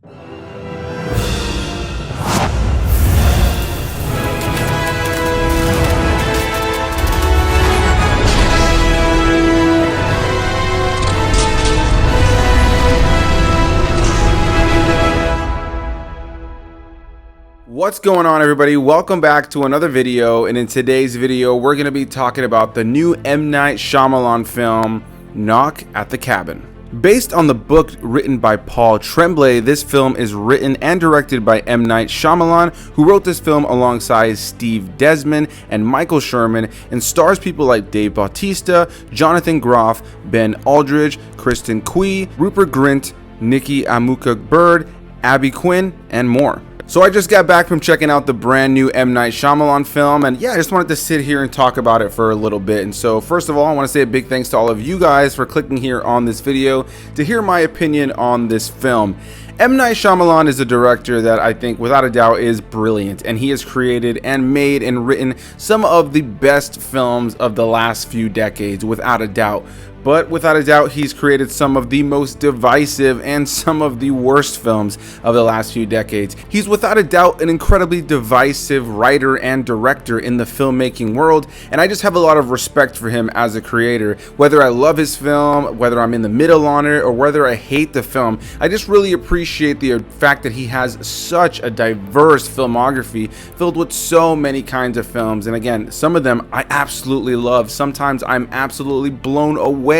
What's going on, everybody? Welcome back to another video, and in today's video we're going to be talking about the new M. Night Shyamalan film, Knock at the Cabin. Based on the book written by Paul Tremblay, this film is written and directed by M. Night Shyamalan, who wrote this film alongside Steve Desmond and Michael Sherman, and stars people like Dave Bautista, Jonathan Groff, Ben Aldridge, Kristen Cui, Rupert Grint, Nikki Amuka-bird, Abby Quinn, and more. So I just got back from checking out the brand new M. Night Shyamalan film, and yeah, I just wanted to sit here and talk about it for a little bit. And so first of all, I want to say a big thanks to all of you guys for clicking here on this video to hear my opinion on this film. M. Night Shyamalan is a director that I think without a doubt is brilliant, and he has created and made and written some of the best films of the last few decades, without a doubt. But without a doubt, he's created some of the most divisive and some of the worst films of the last few decades. He's without a doubt an incredibly divisive writer and director in the filmmaking world, and I just have a lot of respect for him as a creator. Whether I love his film, whether I'm in the middle on it, or whether I hate the film, I just really appreciate the fact that he has such a diverse filmography filled with so many kinds of films. And again, some of them I absolutely love. Sometimes I'm absolutely blown away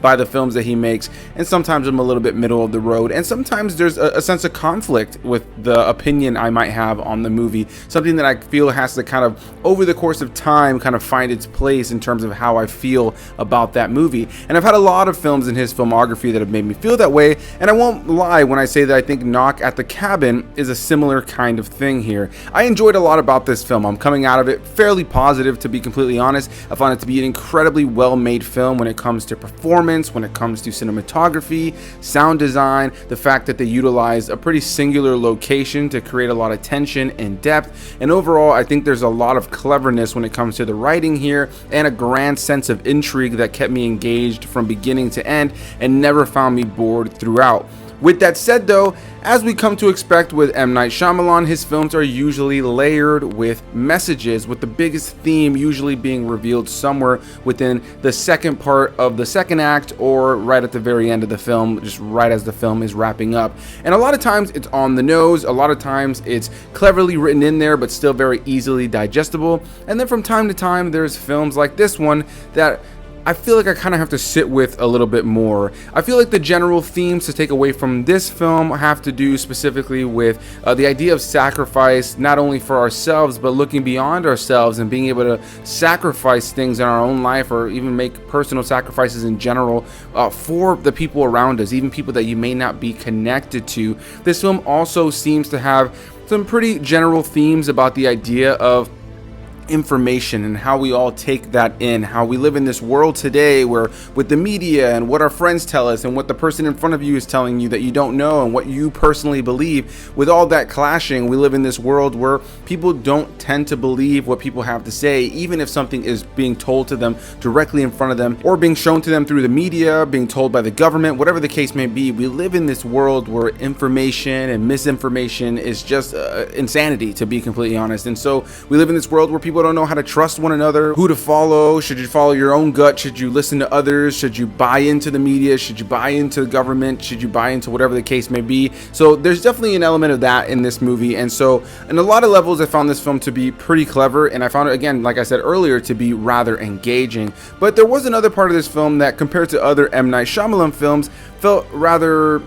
by the films that he makes, and sometimes I'm a little bit middle of the road, and sometimes there's a sense of conflict with the opinion I might have on the movie, something that I feel has to kind of over the course of time kind of find its place in terms of how I feel about that movie. And I've had a lot of films in his filmography that have made me feel that way, and I won't lie when I say that I think Knock at the Cabin is a similar kind of thing here. I enjoyed a lot about this film. I'm coming out of it fairly positive, to be completely honest. I found it to be an incredibly well-made film when it comes to performance, when it comes to cinematography, sound design, the fact that they utilize a pretty singular location to create a lot of tension and depth, and overall I think there's a lot of cleverness when it comes to the writing here, and a grand sense of intrigue that kept me engaged from beginning to end and never found me bored throughout. With that said though, as we come to expect with M. Night Shyamalan, his films are usually layered with messages, with the biggest theme usually being revealed somewhere within the second part of the second act, or right at the very end of the film, just right as the film is wrapping up. And a lot of times it's on the nose, a lot of times it's cleverly written in there but still very easily digestible. And then from time to time there's films like this one that I feel like I kind of have to sit with a little bit more. I feel like the general themes to take away from this film have to do specifically with the idea of sacrifice, not only for ourselves, but looking beyond ourselves and being able to sacrifice things in our own life, or even make personal sacrifices in general for the people around us, even people that you may not be connected to. This film also seems to have some pretty general themes about the idea of information and how we all take that in, how we live in this world today where with the media and what our friends tell us and what the person in front of you is telling you that you don't know and what you personally believe, with all that clashing, we live in this world where people don't tend to believe what people have to say, even if something is being told to them directly in front of them or being shown to them through the media, being told by the government, whatever the case may be. We live in this world where information and misinformation is just insanity, to be completely honest. And so we live in this world where people don't know how to trust one another, who to follow. Should you follow your own gut? Should you listen to others? Should you buy into the media? Should you buy into the government? Should you buy into whatever the case may be? So there's definitely an element of that in this movie. And so in a lot of levels, I found this film to be pretty clever, and I found it, again, like I said earlier, to be rather engaging. But there was another part of this film that, compared to other M. Night Shyamalan films, felt rather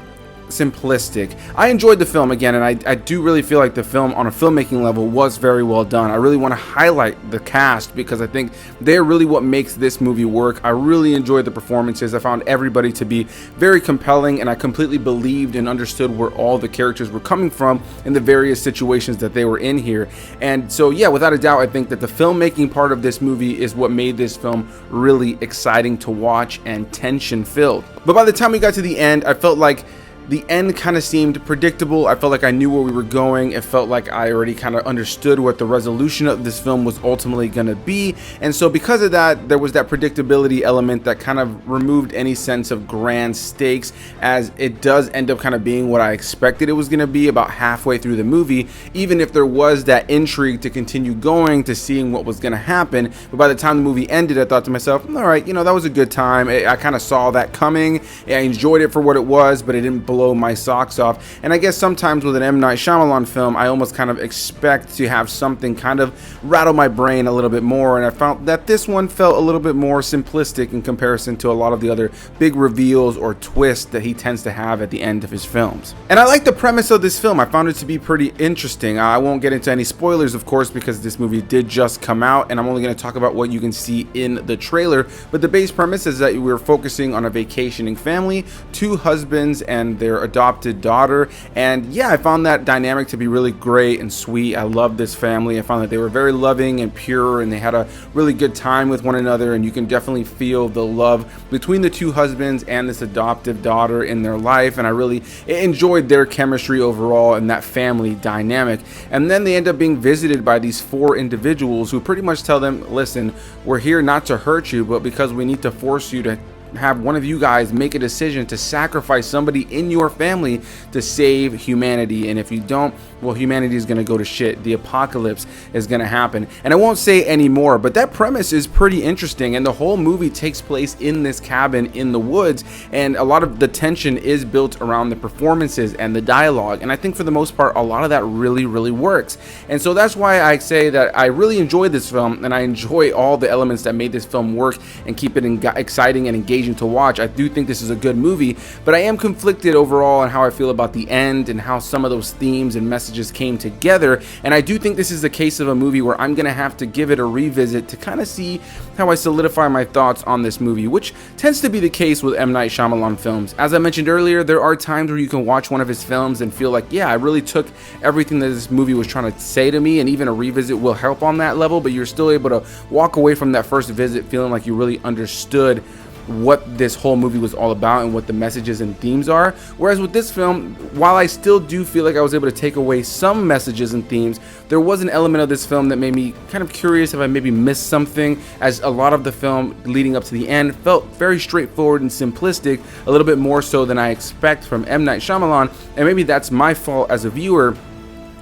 simplistic. I enjoyed the film again, and I do really feel like the film on a filmmaking level was very well done. I really want to highlight the cast because I think they're really what makes this movie work. I really enjoyed the performances. I found everybody to be very compelling, and I completely believed and understood where all the characters were coming from in the various situations that they were in here. And so yeah, without a doubt, I think that the filmmaking part of this movie is what made this film really exciting to watch and tension filled. But by the time we got to the end, I felt like The end kind of seemed predictable. I felt like I knew where we were going. It felt like I already kind of understood what the resolution of this film was ultimately going to be. And so because of that, there was that predictability element that kind of removed any sense of grand stakes, as it does end up kind of being what I expected it was going to be about halfway through the movie, even if there was that intrigue to continue going to seeing what was going to happen. But by the time the movie ended, I thought to myself, all right, that was a good time. I kind of saw that coming. I enjoyed it for what it was, but it didn't blow my socks off. And I guess sometimes with an M. Night Shyamalan film, I almost kind of expect to have something kind of rattle my brain a little bit more, and I found that this one felt a little bit more simplistic in comparison to a lot of the other big reveals or twists that he tends to have at the end of his films. And I like the premise of this film. I found it to be pretty interesting. I won't get into any spoilers, of course, because this movie did just come out, and I'm only going to talk about what you can see in the trailer. But the base premise is that we're focusing on a vacationing family, two husbands and their adopted daughter. And yeah, I found that dynamic to be really great and sweet. I love this family. I found that they were very loving and pure, and they had a really good time with one another, and you can definitely feel the love between the two husbands and this adoptive daughter in their life. And I really enjoyed their chemistry overall and that family dynamic. And then they end up being visited by these four individuals who pretty much tell them, listen, we're here not to hurt you, but because we need to force you to have one of you guys make a decision to sacrifice somebody in your family to save humanity. And if you don't, well, humanity is going to go to shit. The apocalypse is going to happen. And I won't say any more, but that premise is pretty interesting. And the whole movie takes place in this cabin in the woods. And a lot of the tension is built around the performances and the dialogue. And I think for the most part, a lot of that really, really works. And so that's why I say that I really enjoyed this film, and I enjoy all the elements that made this film work and keep it exciting and engaging to watch. I do think this is a good movie, but I am conflicted overall on how I feel about the end and how some of those themes and messages came together. And I do think this is the case of a movie where I'm gonna have to give it a revisit to kind of see how I solidify my thoughts on this movie, which tends to be the case with M. Night Shyamalan films. As I mentioned earlier, there are times where you can watch one of his films and feel like, yeah, I really took everything that this movie was trying to say to me, and even a revisit will help on that level, but you're still able to walk away from that first visit feeling like you really understood what this whole movie was all about and what the messages and themes are. Whereas with this film, while I still do feel like I was able to take away some messages and themes, there was an element of this film that made me kind of curious if I maybe missed something, as a lot of the film leading up to the end felt very straightforward and simplistic, a little bit more so than I expect from M. Night Shyamalan, and maybe that's my fault as a viewer.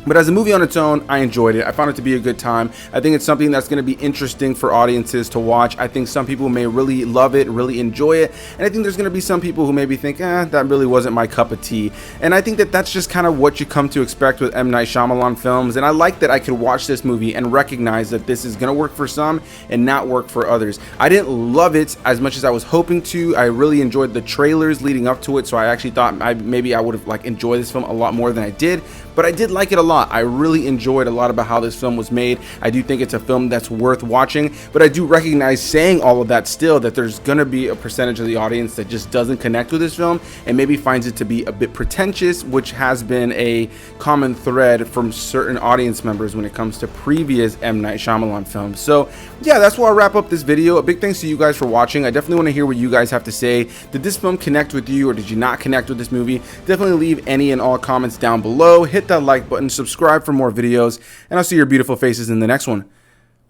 But as a movie on its own, I enjoyed it. I found it to be a good time. I think it's something that's going to be interesting for audiences to watch. I think some people may really love it, really enjoy it. And I think there's going to be some people who maybe think, that really wasn't my cup of tea. And I think that that's just kind of what you come to expect with M. Night Shyamalan films. And I like that I could watch this movie and recognize that this is going to work for some and not work for others. I didn't love it as much as I was hoping to. I really enjoyed the trailers leading up to it. So I actually thought maybe I would have enjoyed this film a lot more than I did. But I did like it a lot. I really enjoyed a lot about how this film was made. I do think it's a film that's worth watching, but I do recognize, saying all of that still, that there's gonna be a percentage of the audience that just doesn't connect with this film and maybe finds it to be a bit pretentious, which has been a common thread from certain audience members when it comes to previous M. Night Shyamalan films. So yeah, that's where I'll wrap up this video. A big thanks to you guys for watching. I definitely want to hear what you guys have to say. Did this film connect with you, or did you not connect with this movie? Definitely leave any and all comments down below. Hit that like button, subscribe for more videos, and I'll see your beautiful faces in the next one.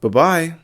Bye-bye.